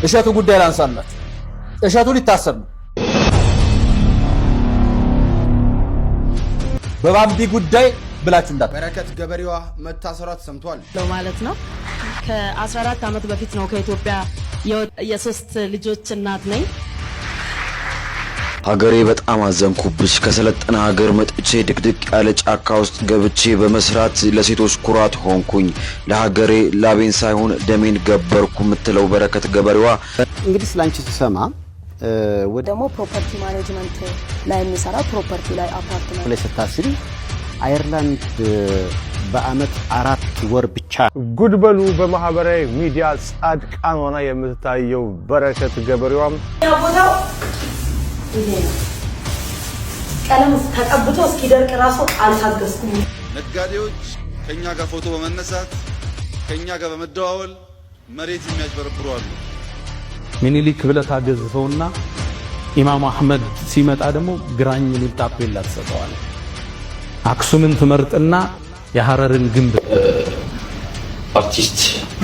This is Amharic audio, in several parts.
እሸቱ ጉዳይ ላንሳላችሁ። እሸቱ ሊታሰር ነው። በባምቢ ጉዳይ ብላችሁ እንዳት በረከት ገበሬዋ መታሰሯ ተሰምቷል ማለት ነው። ከ14 ዓመት በፊት ነው ከኢትዮጵያ የሶስት ልጆች እናት ነኝ። ሀገሬ በጣም አዘንኩብሽ። ከሰለጠነ ሀገር መጥቼ ድቅድቅ ያለ ጫካ ውስጥ ገብቼ በመስራት ለሴቶች ኩራት ሆንኩኝ። ለሀገሬ ላቤን ሳይሆን ደሜን ገበርኩ የምትለው በረከት ገበሬዋ እንግዲህ ስላንቺ ተሰማ ደግሞ ፕሮፐርቲ ማኔጅመንት ላይ የሚሰራ ፕሮፐርቲ ላይ አፓርትመንት ላይ ስታስሪ አየርላንድ በአመት 4 ወር ብቻ ጉድበሉ በማህበራዊ ሚዲያ ጻድቃን ሆና የምትታየው በረከት ገበሬዋም ያቦታው ይሄ ቀለም ተቀብቶ እስኪደርቅ ራሱ አልታገስኩም። ነጋዴዎች ከኛ ጋር ፎቶ በመነሳት ከኛ ጋር በመደዋወል መሬት የሚያጭበረብሩ አሉ። ሚኒሊክ ብለህ ታገዝፈውና ኢማም አህመድ ሲመጣ ደግሞ ግራኝ ሊጣበላ ተሰጠዋል። አክሱምን ትመርጥና የሐረርን ግንብ አርቲስት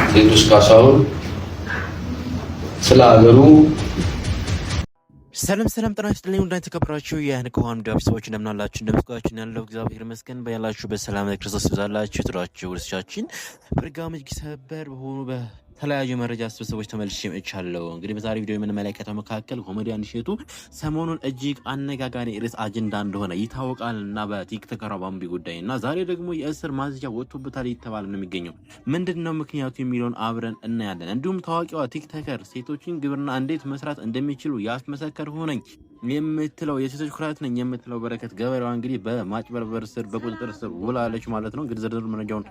ቴዎድሮስ ካሳሁን ስለ ሀገሩ ሰላም ጤና ይስጥልኝ። ወዳጅ ተከብራችሁ የንቁሃን ዳብሶች እንደምን አላችሁ? እንደምስጋችሁ ያለው እግዚአብሔር ይመስገን። በያላችሁ በሰላም ክርስቶስ ይብዛላችሁ። ትራችሁ ወርሳችን በርጋም ሰበር በሆኑ በተለያዩ መረጃ ስብስቦች ተመልሼ መጥቻለሁ። እንግዲህ በዛሬ ቪዲዮ የምንመለከተው መካከል ኮሜዲያን እሸቱ ሰሞኑን እጅግ አነጋጋሪ ርዕስ አጀንዳ እንደሆነ ይታወቃልና በቲክቶከር ባምቢ ጉዳይና ዛሬ ደግሞ የእስር ማዘዣ ወጥቶበታል ይተባለ ነው የሚገኘው። ምንድነው ምክንያቱ የሚለውን አብረን እናያለን። እንዲሁም ታዋቂዋ ቲክቶከር ሴቶችን ግብርና እንዴት መስራት እንደሚችሉ ያስመሰከር ሆነኝ የምትለው የሴቶች ኩራት ነኝ የምትለው በረከት ገበሬዋ እንግዲህ በማጭበርበር ስር በቁጥጥር ስር ውላለች ማለት ነው። እንግዲህ ዝርዝር መረጃውን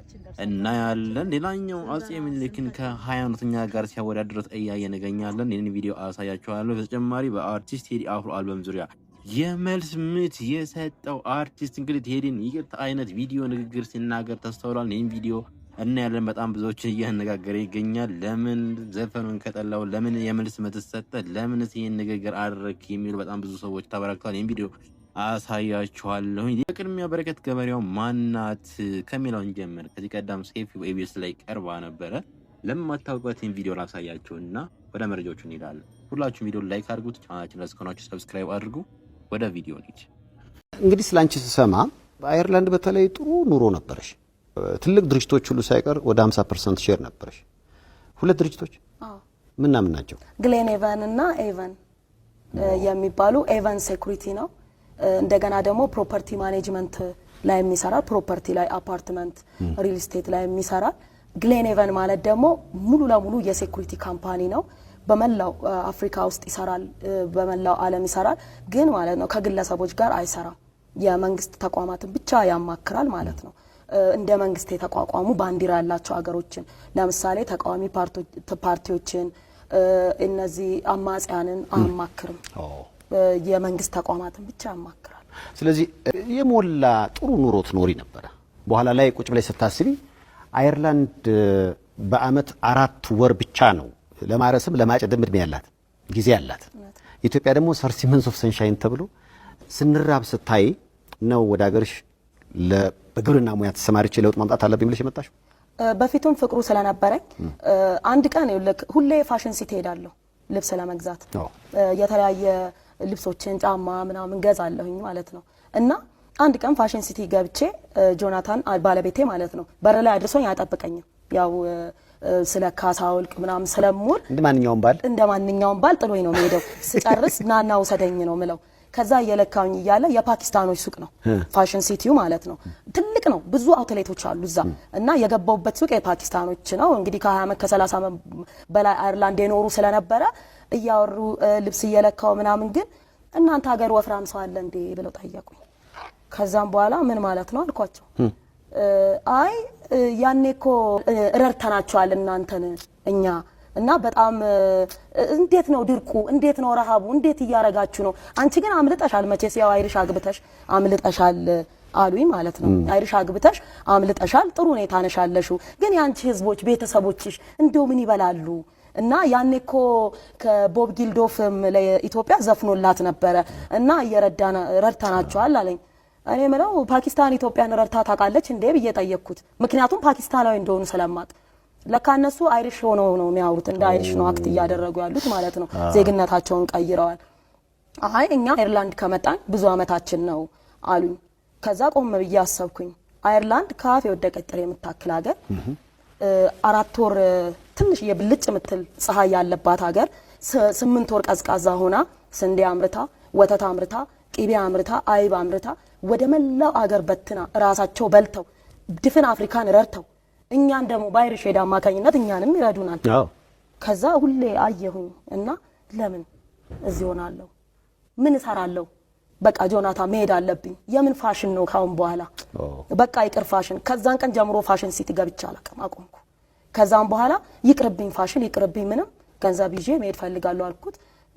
እናያለን። ሌላኛው አጼ ምኒልክን ከሃይማኖተኛ ጋር ሲያወዳድሩት እያየን እንገኛለን። ይህን ቪዲዮ አሳያችኋለሁ። በተጨማሪ በአርቲስት ቴዲ አፍሮ አልበም ዙሪያ የመልስ ምት የሰጠው አርቲስት እንግዲህ ቴዲን ይቅርታ አይነት ቪዲዮ ንግግር ሲናገር ተስተውሏል። ይህን ቪዲዮ እና ያለን በጣም ብዙዎችን እያነጋገረ ይገኛል። ለምን ዘፈኑን ከጠላው፣ ለምን የመልስ ምት ሰጠ፣ ለምን ይህን ንግግር አደረክ የሚሉ በጣም ብዙ ሰዎች ተበራክተዋል። ይህን ቪዲዮ አሳያችኋለሁ። የቅድሚያ በረከት ገበሬዋ ማናት ከሚለውን ጀምር። ከዚህ ቀደም ሴፊ ኤቢኤስ ላይ ቀርባ ነበረ። ለማታውቁት ይህን ቪዲዮ ላሳያችሁና ወደ መረጃዎቹ እንሄዳለን። ሁላችሁም ቪዲዮ ላይክ አድርጉት፣ ቻናላችንን ለስከናችሁ ሰብስክራይብ አድርጉ። ወደ ቪዲዮ እንሂድ። እንግዲህ ስላንቺ ተሰማ በአየርላንድ በተለይ ጥሩ ኑሮ ነበርሽ። ትልቅ ድርጅቶች ሁሉ ሳይቀር ወደ 50% ሼር ነበርሽ። ሁለት ድርጅቶች ምን ናቸው? ግሌን ኤቨን እና ኤቨን የሚባሉ ኤቨን ሴኩሪቲ ነው። እንደገና ደግሞ ፕሮፐርቲ ማኔጅመንት ላይ የሚሰራ ፕሮፐርቲ ላይ አፓርትመንት ሪል ስቴት ላይ የሚሰራ ግሌን ኤቨን ማለት ደግሞ ሙሉ ለሙሉ የሴኩሪቲ ካምፓኒ ነው። በመላው አፍሪካ ውስጥ ይሰራል፣ በመላው ዓለም ይሰራል። ግን ማለት ነው ከግለሰቦች ጋር አይሰራም። የመንግስት ተቋማትን ብቻ ያማክራል ማለት ነው። እንደ መንግስት የተቋቋሙ ባንዲራ ያላቸው ሀገሮችን ለምሳሌ ተቃዋሚ ፓርቲዎችን እነዚህ አማጽያንን አማክርም። የመንግስት ተቋማትን ብቻ ያማክራል። ስለዚህ የሞላ ጥሩ ኑሮ ትኖሪ ነበር። በኋላ ላይ ቁጭ ብለሽ ስታስቢ አየርላንድ በአመት 4 ወር ብቻ ነው ለማረስም ለማጨድም እድሜ ያላት ጊዜ ያላት። ኢትዮጵያ ደግሞ ሰርሲመንስ ኦፍ ሰንሻይን ተብሎ ስንራብ ስታይ ነው ወደ ሀገርሽ በግብርና ሙያ ተሰማርቼ ለውጥ ማምጣት አለብኝ ብለሽ የመጣሽው? በፊቱም ፍቅሩ ስለነበረኝ አንድ ቀን ሁሌ ፋሽን ሲቲ ሄዳለሁ ልብስ ለመግዛት። የተለያየ ልብሶችን ጫማ ምናምን ገዛለሁኝ ማለት ነው። እና አንድ ቀን ፋሽን ሲቲ ገብቼ ጆናታን ባለቤቴ ማለት ነው በር ላይ አድርሶኝ አያጠብቀኝም። ያው ስለ ካሳውልቅ ምናምን ስለሙር እንደ ማንኛውም ባል ጥሎኝ ነው የሚሄደው። ስጨርስ ናና ውሰደኝ ነው ምለው። ከዛ እየለካውኝ እያለ የፓኪስታኖች ሱቅ ነው ፋሽን ሲቲው ማለት ነው። ትልቅ ነው፣ ብዙ አውትሌቶች አሉ እዛ። እና የገባውበት ሱቅ የፓኪስታኖች ነው። እንግዲህ ከ20 ዓመት ከ30 ዓመት በላይ አየርላንድ የኖሩ ስለነበረ እያወሩ ልብስ እየለካው ምናምን። ግን እናንተ ሀገር ወፍራም ሰው አለ እንዴ ብለው ጠየቁኝ። ከዛም በኋላ ምን ማለት ነው አልኳቸው። አይ ያኔኮ ረርተናቸዋል እናንተን እኛ እና በጣም እንዴት ነው ድርቁ፣ እንዴት ነው ረሃቡ፣ እንዴት እያረጋችሁ ነው? አንቺ ግን አምልጠሻል፣ መቼስ ያው አይሪሽ አግብተሽ አምልጠሻል አሉኝ ማለት ነው። አይሪሽ አግብተሽ አምልጠሻል፣ ጥሩ ሁኔታ ነሻለሹ። ግን ያንቺ ህዝቦች ቤተሰቦችሽ እንደው ምን ይበላሉ? እና ያኔኮ ከቦብ ጊልዶፍም ለኢትዮጵያ ዘፍኖላት ነበረ እና ረድተናቸዋል አለኝ። እኔ ምለው ፓኪስታን ኢትዮጵያን ረድታ ታውቃለች እንዴ ብዬ ጠየቅኩት። ምክንያቱም ፓኪስታናዊ እንደሆኑ ስለማቅ ለካ እነሱ አይሪሽ ሆነው ነው የሚያወሩት እንደ አይሪሽ ነው አክት እያደረጉ ያሉት ማለት ነው ዜግነታቸውን ቀይረዋል አይ እኛ አየርላንድ ከመጣን ብዙ አመታችን ነው አሉኝ ከዛ ቆም ብዬ አሰብኩኝ አየርላንድ ካፍ የወደቀ ጥሬ የምታክል ሀገር 4 ወር ትንሽ የብልጭ ምትል ፀሐይ ያለባት ሀገር 8 ወር ቀዝቃዛ ሆና ስንዴ አምርታ ወተት አምርታ ቂቤ አምርታ አይብ አምርታ ወደ መላው ሀገር በትና ራሳቸው በልተው ድፍን አፍሪካን ረርተው እኛን ደግሞ ባይሪሽ ሄዳ ማካኝነት እኛንም ይረዱናል ከዛ ሁሌ አየሁኝ እና ለምን እዚህ ሆናለሁ ምን እሰራለሁ በቃ ጆናታ መሄድ አለብኝ የምን ፋሽን ነው ካሁን በኋላ በቃ ይቅር ፋሽን ከዛን ቀን ጀምሮ ፋሽን ሲቲ ገብቻ አቆምኩ ከዛን በኋላ ይቅርብኝ ፋሽን ይቅርብኝ ምንም ገንዘብ ይዤ መሄድ ፈልጋለሁ አልኩት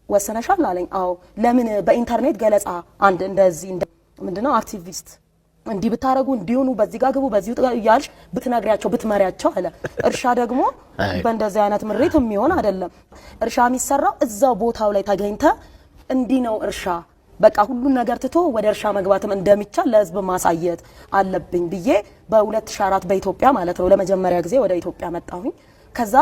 ወሰነሻል አለኝ አዎ ለምን በኢንተርኔት ገለጻ አንድ እንደዚህ ምንድነው አክቲቪስት እንዲ ብታረጉ እንዲሆኑ በዚህ ጋር ግቡ በዚህ ያልሽ ብትነግሪያቸው ብትመሪያቸው አለ እርሻ ደግሞ በእንደዚህ አይነት ምሬት የሚሆን አይደለም እርሻ የሚሰራው እዛው ቦታው ላይ ተገኝተ እንዲ ነው እርሻ በቃ ሁሉ ነገር ትቶ ወደ እርሻ መግባትም እንደሚቻል ለህዝብ ማሳየት አለብኝ ብዬ በ2004 በኢትዮጵያ ማለት ነው ለመጀመሪያ ጊዜ ወደ ኢትዮጵያ መጣሁኝ ከዛ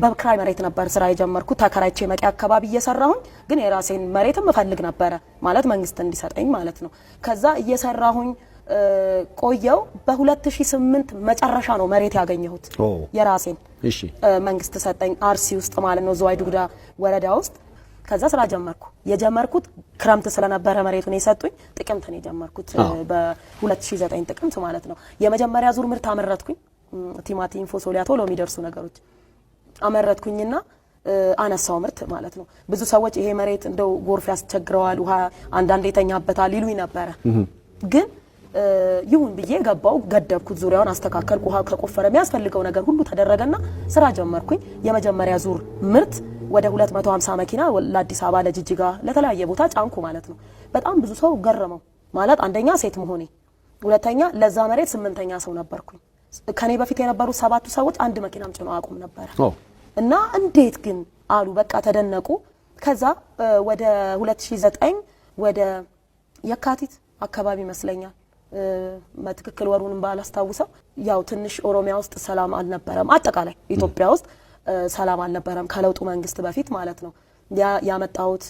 በክራይ መሬት ነበር ስራ የጀመርኩት ተከራይቼ መቂ አካባቢ እየሰራሁኝ ግን የራሴን መሬትም እፈልግ ነበር ማለት መንግስት እንዲሰጠኝ ማለት ነው ከዛ እየሰራሁኝ ቆየው በ2008 መጨረሻ ነው መሬት ያገኘሁት የራሴን እሺ መንግስት ሰጠኝ አርሲ ውስጥ ማለት ነው ዝዋይ ዱጉዳ ወረዳ ውስጥ ከዛ ስራ የጀመርኩት ክረምት ስለነበረ መሬቱን የሰጡኝ ጥቅምት ነው የጀመርኩት በ2009 ጥቅምት ማለት ነው የመጀመሪያ ዙር ምርት አመረትኩኝ ቲማቲም ፎሶሊያ ቶሎ የሚደርሱ ነገሮች አመረትኩኝና አነሳው ምርት ማለት ነው ብዙ ሰዎች ይሄ መሬት እንደው ጎርፍ ያስቸግረዋል ውሃ አንዳንዴ ተኛበታል ይሉኝ ነበር ግን ይሁን ብዬ ገባው ገደብኩት ዙሪያውን አስተካከልኩ ውሃ ከቆፈረ የሚያስፈልገው ነገር ሁሉ ተደረገና ስራ ጀመርኩኝ የመጀመሪያ ዙር ምርት ወደ 250 መኪና ለአዲስ አበባ ለጅጅጋ ለተለያየ ቦታ ጫንኩ ማለት ነው በጣም ብዙ ሰው ገረመው ማለት አንደኛ ሴት መሆኔ ሁለተኛ ለዛ መሬት 8ኛ ሰው ነበርኩኝ ከኔ በፊት የነበሩ 7 ሰዎች አንድ መኪናም ጭነው አቁም ነበር እና እንዴት ግን አሉ በቃ ተደነቁ ከዛ ወደ 2009 ወደ የካቲት አካባቢ መስለኛል በትክክል ወሩንም ባላስታውሰው ያው ትንሽ ኦሮሚያ ውስጥ ሰላም አልነበረም አጠቃላይ ኢትዮጵያ ውስጥ ሰላም አልነበረም ከለውጡ መንግስት በፊት ማለት ነው ያመጣሁት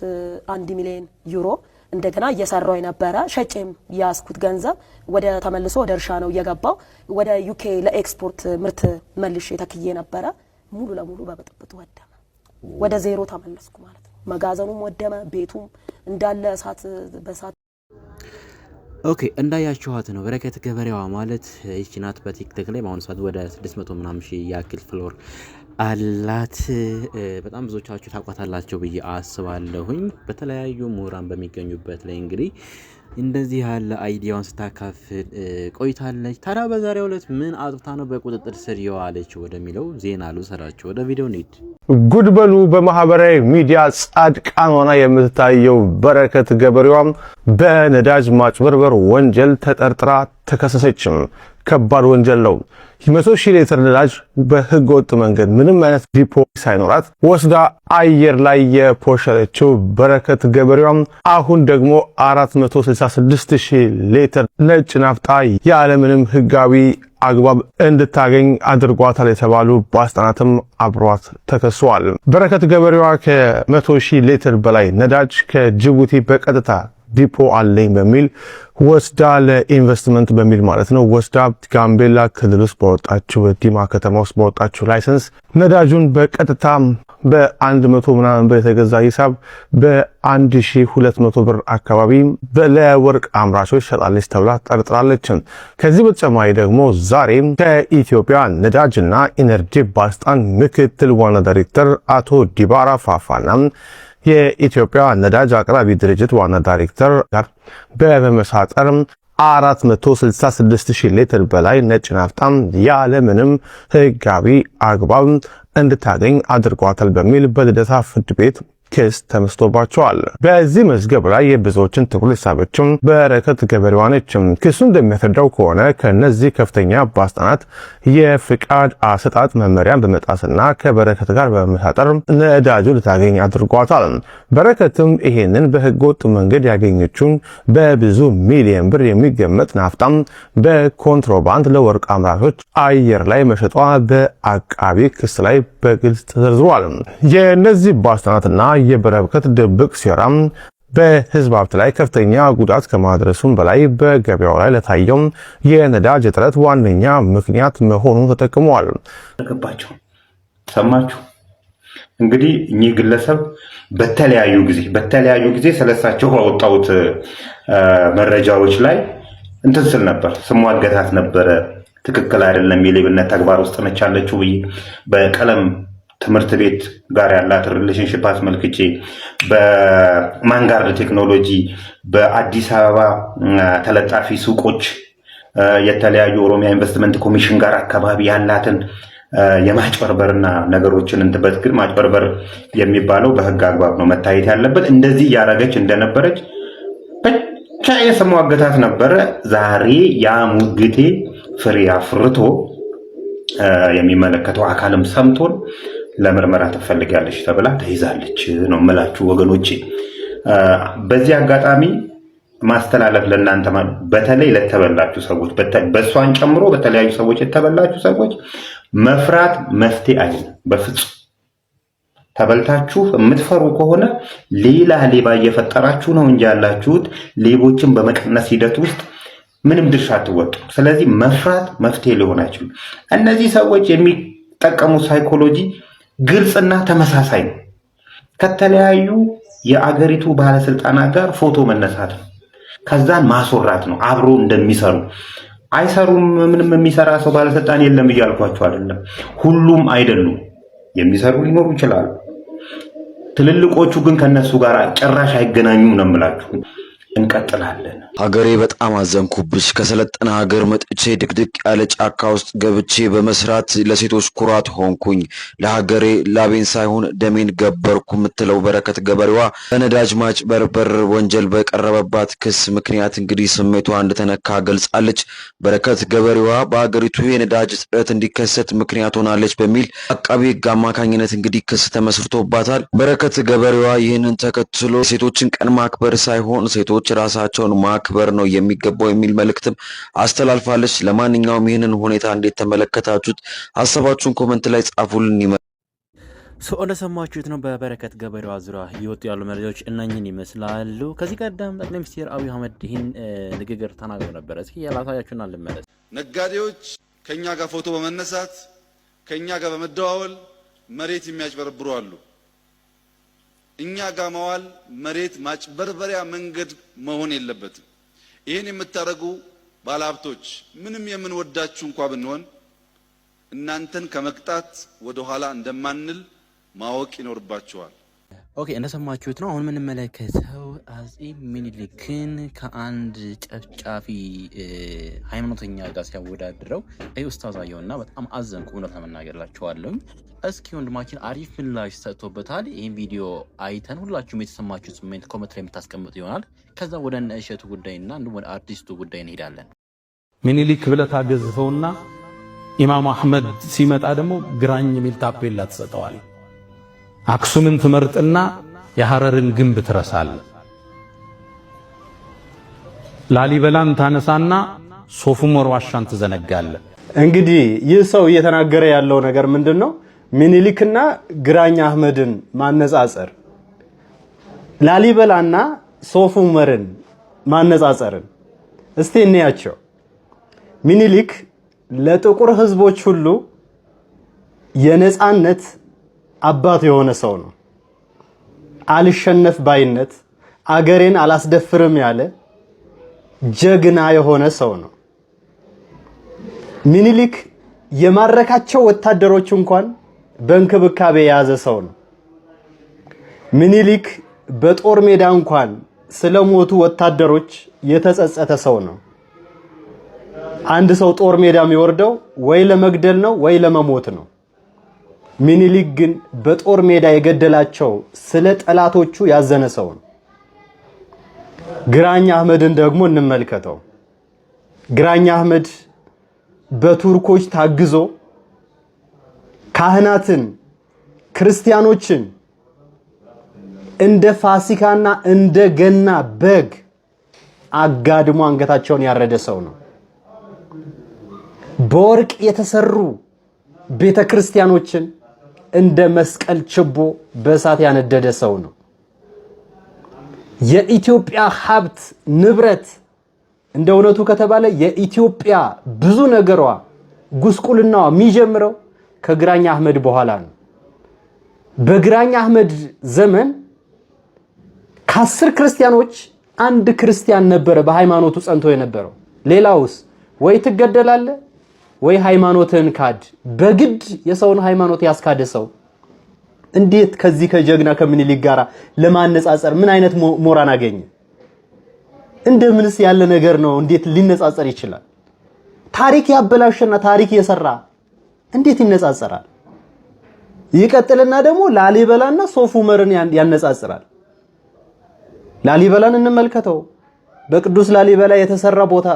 1 ሚሊዮን ዩሮ እንደገና እየሰራው የነበረ ሸጬም ያስኩት ገንዘብ ወደ ተመልሶ ወደ እርሻ ነው እየገባው ወደ ዩኬ ለኤክስፖርት ምርት መልሼ ተክዬ ነበረ ሙሉ ለሙሉ በበጥብጥ ወደመ ወደ ዜሮ ተመለስኩ ማለት ነው መጋዘኑም ወደመ ቤቱም እንዳለ እሳት በእሳት ኦኬ እንዳያችኋት ነው በረከት ገበሬዋ ማለት እቺ ናት በቲክቶክ ላይ በአሁኑ ሰዓት ወደ 600 ምናምን ሺህ ያክል ፍሎር አላት በጣም ብዙዎቻችሁ ታቋታላችሁ ብዬ አስባለሁኝ በተለያዩ ምሁራን በሚገኙበት ላይ እንግዲህ እንደዚህ ያለ አይዲያውን ስታካፍል ቆይታለች ታዲያ በዛሬው ዕለት ምን አጥፍታ ነው በቁጥጥር ስር የዋለችው ወደሚለው ዜና ልውሰዳችሁ ወደ ቪዲዮ እንሂድ ጉድ በሉ በማህበራዊ ሚዲያ ጻድቃን ሆና የምትታየው በረከት ገበሬዋም በነዳጅ ማጭበርበር ወንጀል ተጠርጥራ ተከሰሰችም ከባድ ወንጀል ነው 100,000 ሊትር ነዳጅ በህገ ወጥ መንገድ ምንም አይነት ዲፖ ሳይኖራት ወስዳ አየር ላይ የፖሸረችው በረከት ገበሬዋም አሁን ደግሞ 466,000 ሊትር ነጭ ናፍጣ ያለምንም ህጋዊ አግባብ እንድታገኝ አድርጓታል የተባሉ ባለስልጣናትም አብሯት ተከሰዋል። በረከት ገበሬዋ ከ100,000 ሊትር በላይ ነዳጅ ከጅቡቲ በቀጥታ ዲፖ አለኝ በሚል ወስዳ ለኢንቨስትመንት በሚል ማለት ነው ወስዳ ጋምቤላ ክልል ውስጥ በወጣችው ዲማ ከተማ ውስጥ በወጣችው ላይሰንስ ነዳጁን በቀጥታ በ100 ምናምን ብር የተገዛ ሂሳብ በ1200 ብር አካባቢ ለወርቅ አምራቾች ሸጣለች ተብላ ጠርጥራለች። ከዚህ በተጨማሪ ደግሞ ዛሬ ከኢትዮጵያ ነዳጅና ኢነርጂ ባለስልጣን ምክትል ዋና ዳይሬክተር አቶ ዲባራ ፋፋና የኢትዮጵያ ነዳጅ አቅራቢ ድርጅት ዋና ዳይሬክተር ጋር በመመሳጠር 466,000 ሊትር በላይ ነጭ ናፍጣም ያለ ምንም ህጋዊ አግባብ እንድታገኝ አድርጓታል በሚል በልደታ ፍርድ ቤት ክስ ተመስቶባቸዋል። በዚህ መዝገብ ላይ የብዙዎችን ትኩረት የሳበችው በረከት ገበሬዋ ነች። ክሱ እንደሚያስረዳው ከሆነ ከነዚህ ከፍተኛ ባለስልጣናት የፍቃድ አሰጣጥ መመሪያን በመጣስና ከበረከት ጋር በመመሳጠር ነዳጁ ልታገኝ አድርጓታል። በረከትም ይሄንን በህገወጥ መንገድ ያገኘችውን በብዙ ሚሊዮን ብር የሚገመት ናፍጣም በኮንትሮባንድ ለወርቅ አምራቾች አየር ላይ መሸጧ በአቃቢ ክስ ላይ በግልጽ ተዘርዝሯል። የነዚህ ባለስልጣናትና የበረከት ድብቅ ሴራም በህዝብ ሀብት ላይ ከፍተኛ ጉዳት ከማድረሱም በላይ በገበያው ላይ ለታየው የነዳጅ እጥረት ዋነኛ ምክንያት መሆኑን ተጠቅመዋል። ተገባቸው ሰማችሁ። እንግዲህ እኚህ ግለሰብ በተለያዩ ጊዜ ስለሳቸው ባወጣሁት መረጃዎች ላይ እንትን ስል ነበር፣ ስሟገታት ነበረ። ትክክል አይደለም፣ የሌብነት ተግባር ውስጥ ነች ያለችው ብዬ በቀለም ትምህርት ቤት ጋር ያላት ሪሌሽንሺፕ አስመልክቼ በማንጋርድ ቴክኖሎጂ በአዲስ አበባ ተለጣፊ ሱቆች የተለያዩ ኦሮሚያ ኢንቨስትመንት ኮሚሽን ጋር አካባቢ ያላትን የማጭበርበርና ነገሮችን እንትበት ግን ማጭበርበር የሚባለው በህግ አግባብ ነው መታየት ያለበት። እንደዚህ እያደረገች እንደነበረች ብቻ የስሟገታት ነበረ። ዛሬ ያ ሙግቴ ፍሬ አፍርቶ የሚመለከተው አካልም ሰምቶን ለምርመራ ትፈልጋለች ተብላ ተይዛለች ነው የምላችሁ ወገኖቼ። በዚህ አጋጣሚ ማስተላለፍ ለእናንተ በተለይ ለተበላችሁ ሰዎች በእሷን ጨምሮ በተለያዩ ሰዎች የተበላችሁ ሰዎች መፍራት መፍትሄ አይደለም። በፍጹም ተበልታችሁ የምትፈሩ ከሆነ ሌላ ሌባ እየፈጠራችሁ ነው እንጂ ያላችሁት ሌቦችን በመቀነስ ሂደት ውስጥ ምንም ድርሻ አትወጡ። ስለዚህ መፍራት መፍትሄ ሊሆን አይችልም። እነዚህ ሰዎች የሚጠቀሙ ሳይኮሎጂ ግልጽና ተመሳሳይ ነው። ከተለያዩ የአገሪቱ ባለስልጣናት ጋር ፎቶ መነሳት ነው፣ ከዛን ማስወራት ነው። አብሮ እንደሚሰሩ አይሰሩም። ምንም የሚሰራ ሰው ባለስልጣን የለም እያልኳቸው አይደለም። ሁሉም አይደሉም፣ የሚሰሩ ሊኖሩ ይችላሉ። ትልልቆቹ ግን ከነሱ ጋር ጭራሽ አይገናኙም ነው የምላችሁ። እንቀጥላለን። ሀገሬ በጣም አዘንኩብሽ። ከሰለጠነ ሀገር መጥቼ ድቅድቅ ያለ ጫካ ውስጥ ገብቼ በመስራት ለሴቶች ኩራት ሆንኩኝ። ለሀገሬ ላቤን ሳይሆን ደሜን ገበርኩ የምትለው በረከት ገበሬዋ በነዳጅ ማጭበርበር ወንጀል በቀረበባት ክስ ምክንያት እንግዲህ ስሜቷ እንደተነካ ገልጻለች። በረከት ገበሬዋ በሀገሪቱ የነዳጅ እጥረት እንዲከሰት ምክንያት ሆናለች በሚል አቃቢ ሕግ አማካኝነት እንግዲህ ክስ ተመስርቶባታል። በረከት ገበሬዋ ይህንን ተከትሎ ሴቶችን ቀን ማክበር ሳይሆን ሴቶች ራሳቸውን ማክበር ነው የሚገባው የሚል መልእክትም አስተላልፋለች። ለማንኛውም ይህንን ሁኔታ እንዴት ተመለከታችሁት? ሀሳባችሁን ኮመንት ላይ ጻፉልን። እንደሰማችሁት ነው በበረከት ገበሬዋ ዙሪያ እየወጡ ያሉ መረጃዎች እነኝህን ይመስላሉ። ከዚህ ቀደም ጠቅላይ ሚኒስትር አብይ አህመድ ይህን ንግግር ተናግረው ነበረ። እስኪ ያላሳያችሁን አልመለስ። ነጋዴዎች ከኛ ጋር ፎቶ በመነሳት ከኛ ጋር በመደዋወል መሬት የሚያጭበረብሩ አሉ። እኛ ጋር መዋል መሬት ማጭበርበሪያ መንገድ መሆን የለበትም። ይህን የምታደርጉ ባለሀብቶች ምንም የምንወዳችሁ እንኳ ብንሆን እናንተን ከመቅጣት ወደ ኋላ እንደማንል ማወቅ ይኖርባችኋል። ኦኬ፣ እንደሰማችሁት ነው። አሁን የምንመለከተው አፄ ሚኒሊክን ከአንድ ጨፍጫፊ ሃይማኖተኛ ጋር ሲያወዳድረው ኡስታዝ አየውና በጣም አዘንኩ። እውነት ለመናገርላችኋለሁ። እስኪ ወንድማችን አሪፍ ምላሽ ሰጥቶበታል። ይህን ቪዲዮ አይተን ሁላችሁም የተሰማችሁ ስሜት ኮመንት ላይ የምታስቀምጡ ይሆናል። ከዛ ወደ እሸቱ ጉዳይና እንዲሁም ወደ አርቲስቱ ጉዳይ እንሄዳለን። ሚኒሊክ ብለህ ታገዝፈውና ኢማም አህመድ ሲመጣ ደግሞ ግራኝ የሚል ታፔላ ትሰጠዋል። አክሱምን ትመርጥና የሐረርን ግንብ ትረሳለህ። ላሊበላን ታነሳና ሶፍ ዑመር ዋሻን ትዘነጋለህ። እንግዲህ ይህ ሰው እየተናገረ ያለው ነገር ምንድነው? ሚኒሊክና ግራኝ አህመድን ማነጻጸር፣ ላሊበላና ሶፍ ዑመርን ማነጻጸርን እስቲ እንያቸው። ሚኒሊክ ለጥቁር ህዝቦች ሁሉ የነጻነት አባት የሆነ ሰው ነው። አልሸነፍ ባይነት አገሬን አላስደፍርም ያለ ጀግና የሆነ ሰው ነው። ሚኒሊክ የማረካቸው ወታደሮች እንኳን በእንክብካቤ የያዘ ሰው ነው። ሚኒሊክ በጦር ሜዳ እንኳን ስለሞቱ ወታደሮች የተጸጸተ ሰው ነው። አንድ ሰው ጦር ሜዳ የሚወርደው ወይ ለመግደል ነው ወይ ለመሞት ነው። ሚኒሊክ ግን በጦር ሜዳ የገደላቸው ስለ ጠላቶቹ ያዘነ ሰው ነው። ግራኝ አህመድን ደግሞ እንመልከተው። ግራኝ አህመድ በቱርኮች ታግዞ ካህናትን ክርስቲያኖችን እንደ ፋሲካና እንደ ገና በግ አጋድሞ አንገታቸውን ያረደ ሰው ነው። በወርቅ የተሰሩ ቤተክርስቲያኖችን እንደ መስቀል ችቦ በእሳት ያነደደ ሰው ነው። የኢትዮጵያ ሀብት ንብረት እንደ እውነቱ ከተባለ የኢትዮጵያ ብዙ ነገሯ ጉስቁልናዋ የሚጀምረው ከግራኝ አህመድ በኋላ ነው። በግራኝ አህመድ ዘመን ከ10 ክርስቲያኖች አንድ ክርስቲያን ነበረ በሃይማኖቱ ጸንቶ የነበረው። ሌላውስ ወይ ትገደላለህ ወይ ሃይማኖትን ካድ። በግድ የሰውን ሃይማኖት ያስካደ ሰው እንዴት ከዚህ ከጀግና ከምኒልክ ጋር ለማነጻጸር ምን አይነት ሞራን አገኘ? እንደምንስ ያለ ነገር ነው? እንዴት ሊነጻጸር ይችላል? ታሪክ ያበላሸና ታሪክ የሰራ እንዴት ይነጻጸራል? ይቀጥልና ደግሞ ላሊበላና ሶፍ ዑመርን ያነጻጽራል። ላሊበላን እንመልከተው። በቅዱስ ላሊበላ የተሰራ ቦታ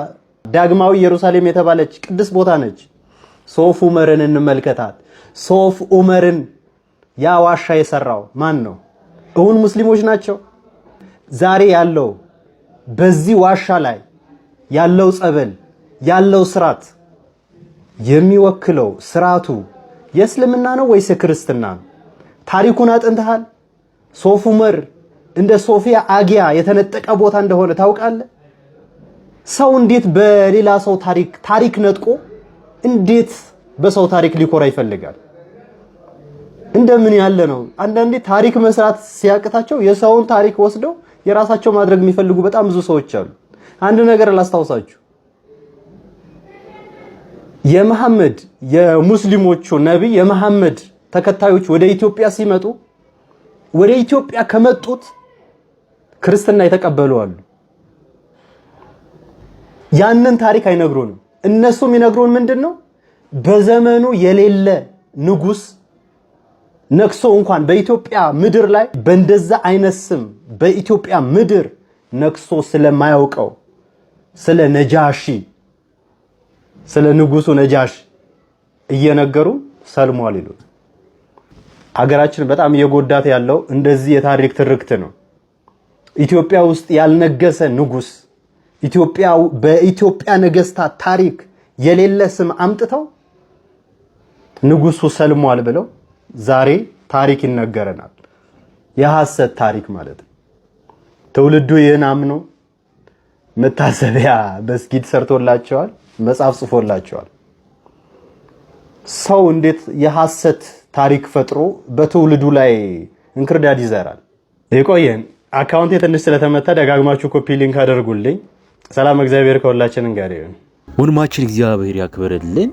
ዳግማዊ ኢየሩሳሌም የተባለች ቅዱስ ቦታ ነች። ሶፍ ዑመርን እንመልከታት። ሶፍ ዑመርን ያ ዋሻ የሰራው ማን ነው? እውን ሙስሊሞች ናቸው? ዛሬ ያለው በዚህ ዋሻ ላይ ያለው ጸበል ያለው ስርዓት የሚወክለው ስርዓቱ የእስልምና ነው ወይስ የክርስትና ነው? ታሪኩን አጥንተሃል? ሶፍ ዑመር እንደ ሶፊያ አጊያ የተነጠቀ ቦታ እንደሆነ ታውቃለህ? ሰው እንዴት በሌላ ሰው ታሪክ ነጥቆ እንዴት በሰው ታሪክ ሊኮራ ይፈልጋል? እንደምን ያለ ነው? አንዳንዴ ታሪክ መስራት ሲያቅታቸው የሰውን ታሪክ ወስደው የራሳቸው ማድረግ የሚፈልጉ በጣም ብዙ ሰዎች አሉ። አንድ ነገር ላስታውሳችሁ። የመሐመድ የሙስሊሞቹ ነብይ የመሐመድ ተከታዮች ወደ ኢትዮጵያ ሲመጡ ወደ ኢትዮጵያ ከመጡት ክርስትና የተቀበሉ አሉ። ያንን ታሪክ አይነግሩንም። እነሱ የሚነግሩን ምንድነው? በዘመኑ የሌለ ንጉስ ነክሶ እንኳን በኢትዮጵያ ምድር ላይ በእንደዛ አይነት ስም በኢትዮጵያ ምድር ነክሶ ስለማያውቀው ስለ ነጃሺ ስለ ንጉሱ ነጃሺ እየነገሩ ሰልሟል ይሉት። ሀገራችን በጣም እየጎዳት ያለው እንደዚህ የታሪክ ትርክት ነው። ኢትዮጵያ ውስጥ ያልነገሰ ንጉስ በኢትዮጵያ ነገስታት ታሪክ የሌለ ስም አምጥተው ንጉሱ ሰልሟል ብለው ዛሬ ታሪክ ይነገረናል። የሐሰት ታሪክ ማለት ነው። ትውልዱ ይህን አምኖ መታሰቢያ መስጊድ ሰርቶላቸዋል፣ መጽሐፍ ጽፎላቸዋል። ሰው እንዴት የሐሰት ታሪክ ፈጥሮ በትውልዱ ላይ እንክርዳድ ይዘራል? ይቆየን። አካውንቴ ትንሽ ስለተመታ ደጋግማችሁ ኮፒ ሊንክ አድርጉልኝ። ሰላም እግዚአብሔር ከሁላችንም ጋር ይሁን። ወንድማችን እግዚአብሔር ያክብርልን።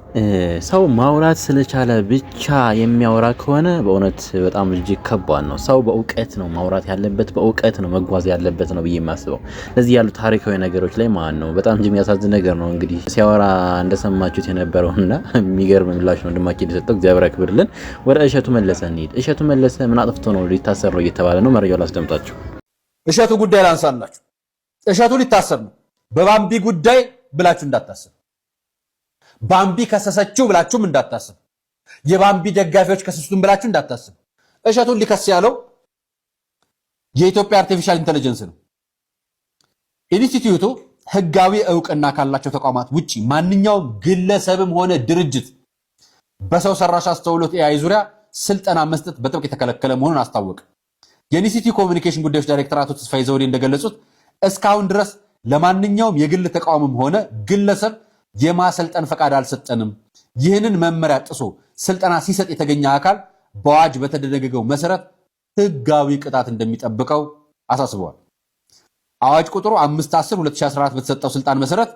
ሰው ማውራት ስለቻለ ብቻ የሚያወራ ከሆነ በእውነት በጣም እጅግ ከባድ ነው። ሰው በእውቀት ነው ማውራት ያለበት፣ በእውቀት ነው መጓዝ ያለበት ነው ብዬ የማስበው። ለዚህ ያሉ ታሪካዊ ነገሮች ላይ ማን ነው በጣም እጅግ የሚያሳዝን ነገር ነው። እንግዲህ ሲያወራ እንደሰማችሁት የነበረውና የሚገርም ምላሽ ነው ወንድማችን የሰጠው። እግዚአብሔር ያክብርልን። ወደ እሸቱ መለሰ እንሂድ። እሸቱ መለሰ ምን አጥፍቶ ነው ሊታሰር ነው እየተባለ ነው? መረጃው ላስደምጣችሁ። እሸቱ ጉዳይ ላንሳላችሁ። እሸቱ ሊታሰር ነው። በባምቢ ጉዳይ ብላችሁ እንዳታስብ። ባምቢ ከሰሰችው ብላችሁም እንዳታስብ። የባምቢ ደጋፊዎች ከሰሱትን ብላችሁ እንዳታስብ። እሸቱን ሊከስ ያለው የኢትዮጵያ አርቲፊሻል ኢንተለጀንስ ነው። ኢንስቲትዩቱ ህጋዊ እውቅና ካላቸው ተቋማት ውጪ ማንኛውም ግለሰብም ሆነ ድርጅት በሰው ሰራሽ አስተውሎት ኤአይ ዙሪያ ስልጠና መስጠት በጥብቅ የተከለከለ መሆኑን አስታወቀ። የኢንስቲትዩቱ ኮሚኒኬሽን ጉዳዮች ዳይሬክተር አቶ ተስፋዬ ዘውዴ እንደገለጹት እስካሁን ድረስ ለማንኛውም የግል ተቋምም ሆነ ግለሰብ የማሰልጠን ፈቃድ አልሰጠንም። ይህንን መመሪያ ጥሶ ስልጠና ሲሰጥ የተገኘ አካል በአዋጅ በተደነገገው መሰረት ህጋዊ ቅጣት እንደሚጠብቀው አሳስበዋል። አዋጅ ቁጥሩ 510/2014 በተሰጠው ስልጣን መሰረት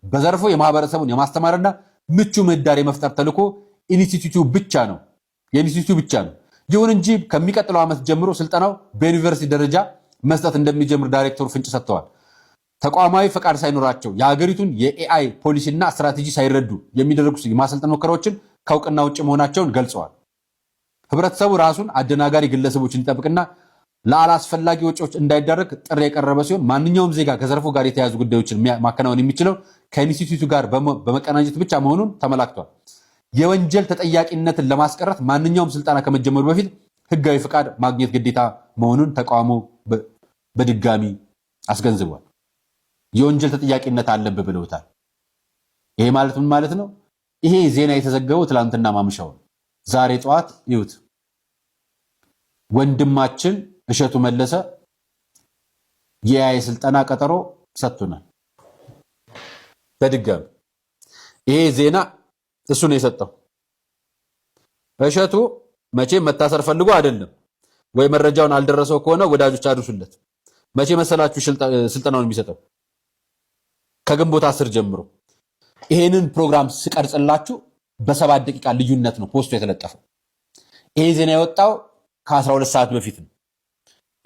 በዘርፉ የማህበረሰቡን የማስተማርና ምቹ ምህዳር የመፍጠር ተልዕኮ ኢንስቲትዩቱ ብቻ ነው። ይሁን እንጂ ከሚቀጥለው ዓመት ጀምሮ ስልጠናው በዩኒቨርሲቲ ደረጃ መስጠት እንደሚጀምር ዳይሬክተሩ ፍንጭ ሰጥተዋል። ተቋማዊ ፈቃድ ሳይኖራቸው የሀገሪቱን የኤአይ ፖሊሲና ስትራቴጂ ሳይረዱ የሚደረጉ የማሰልጠን ሙከራዎችን ከእውቅና ውጭ መሆናቸውን ገልጸዋል። ህብረተሰቡ ራሱን አደናጋሪ ግለሰቦችን እንዲጠብቅና ለአላስፈላጊ ወጪዎች እንዳይዳረግ ጥሪ የቀረበ ሲሆን ማንኛውም ዜጋ ከዘርፉ ጋር የተያዙ ጉዳዮችን ማከናወን የሚችለው ከኢንስቲትዩቱ ጋር በመቀናጀት ብቻ መሆኑን ተመላክቷል። የወንጀል ተጠያቂነትን ለማስቀረት ማንኛውም ስልጠና ከመጀመሩ በፊት ህጋዊ ፍቃድ ማግኘት ግዴታ መሆኑን ተቋሙ በድጋሚ አስገንዝቧል። የወንጀል ተጠያቂነት አለብህ ብለውታል። ይሄ ማለት ምን ማለት ነው? ይሄ ዜና የተዘገበው ትላንትና ማምሻው፣ ዛሬ ጠዋት ይዩት። ወንድማችን እሸቱ መለሰ የአይ ስልጠና ቀጠሮ ሰጥቶናል። በድጋሚ ይሄ ዜና እሱ ነው የሰጠው። እሸቱ መቼም መታሰር ፈልጎ አይደለም ወይ መረጃውን አልደረሰው ከሆነ ወዳጆች አድርሱለት። መቼ መሰላችሁ ስልጠናውን የሚሰጠው? ከግንቦት 10 ጀምሮ ይሄንን ፕሮግራም ስቀርጽላችሁ በ7 ደቂቃ ልዩነት ነው ፖስቱ የተለጠፈው። ይሄ ዜና የወጣው ከ12 ሰዓት በፊት ነው።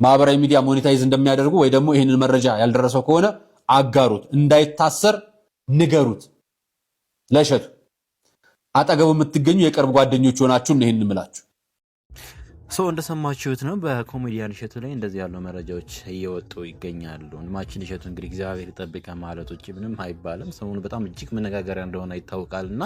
ማህበራዊ ሚዲያ ሞኔታይዝ እንደሚያደርጉ ወይ ደግሞ ይሄንን መረጃ ያልደረሰው ከሆነ አጋሩት፣ እንዳይታሰር ንገሩት። ለእሸቱ አጠገቡ የምትገኙ የቅርብ ጓደኞች ሆናችሁ ነው ይሄንን ምላችሁ። እንደሰማችሁት ነው። በኮሜዲያን እሸቱ ላይ እንደዚህ ያሉ መረጃዎች እየወጡ ይገኛሉ። ወንድማችን እሸቱ እንግዲህ እግዚአብሔር ይጠብቀ ማለት ውጭ ምንም አይባልም። ሰሞኑን በጣም እጅግ መነጋገሪያ እንደሆነ ይታወቃልና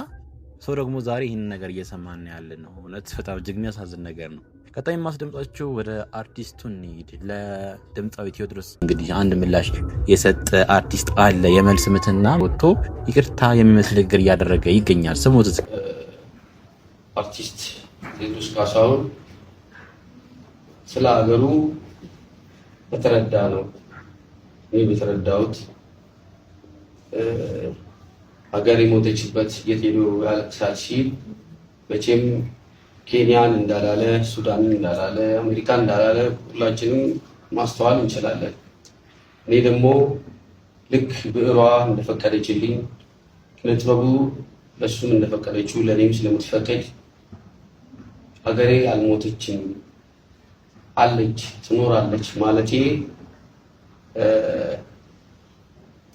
ሰው ደግሞ ዛሬ ይህንን ነገር እየሰማን ያለ ነው። እውነት በጣም እጅግ የሚያሳዝን ነገር ነው። ቀጣይ ማስደምጣችሁ ወደ አርቲስቱ እንሂድ። ለድምፃዊ ቴዎድሮስ እንግዲህ አንድ ምላሽ የሰጠ አርቲስት አለ። የመልስ ምትና ወጥቶ ይቅርታ የሚመስል ንግግር እያደረገ ይገኛል። ስሙት። አርቲስት ቴዎድሮስ ካሳሁን ስለ ሀገሩ በተረዳ ነው። እኔ በተረዳሁት ሀገር የሞተችበት የት ሄዶ ያለቅሳል ሲል መቼም ኬንያን እንዳላለ፣ ሱዳንን እንዳላለ፣ አሜሪካን እንዳላለ ሁላችንም ማስተዋል እንችላለን። እኔ ደግሞ ልክ ብዕሯ እንደፈቀደችልኝ ለጥበቡ ለሱም እንደፈቀደችው ለኔም ስለምትፈቅድ ሀገሬ አልሞተችም አለች ትኖራለች ማለቴ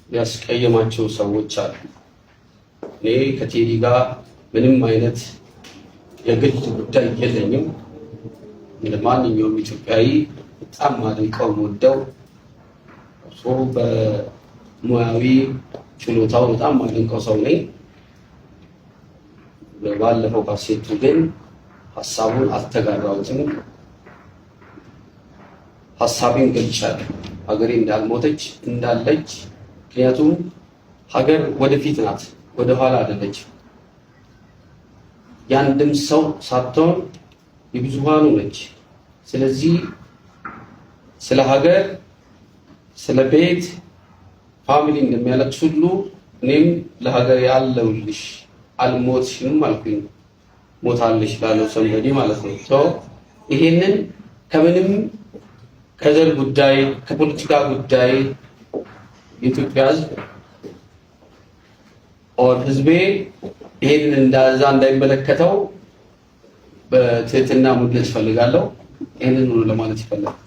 ያስቀየማቸው ሰዎች አሉ። እኔ ከቴዲ ጋር ምንም አይነት የግል ጉዳይ የለኝም። እንደ ማንኛውም ኢትዮጵያዊ በጣም ማድንቀው ወደው በሙያዊ ችሎታው በጣም ማድንቀው ሰው ነኝ። ባለፈው ካሴቱ ግን ሀሳቡን አልተጋራሁትም። ሀሳቤን ገልጫለሁ። ሀገሬ እንዳልሞተች እንዳለች። ምክንያቱም ሀገር ወደፊት ናት፣ ወደ ኋላ አይደለች። ያንድም ሰው ሳትሆን የብዙሃኑ ነች። ስለዚህ ስለ ሀገር፣ ስለ ቤት ፋሚሊ እንደሚያለቅስ ሁሉ እኔም ለሀገር ያለውልሽ አልሞትሽም አልኩኝ። ሞታለሽ ላለው ሰንበዲ ማለት ነው። ይሄንን ከምንም ከዘር ጉዳይ ከፖለቲካ ጉዳይ የኢትዮጵያ ሕዝብ ኦር ሕዝቤ ይሄንን እንዳዛ እንዳይመለከተው በትህትና መግለጽ ፈልጋለሁ። ይሄንን ነው ለማለት ይፈልጋል።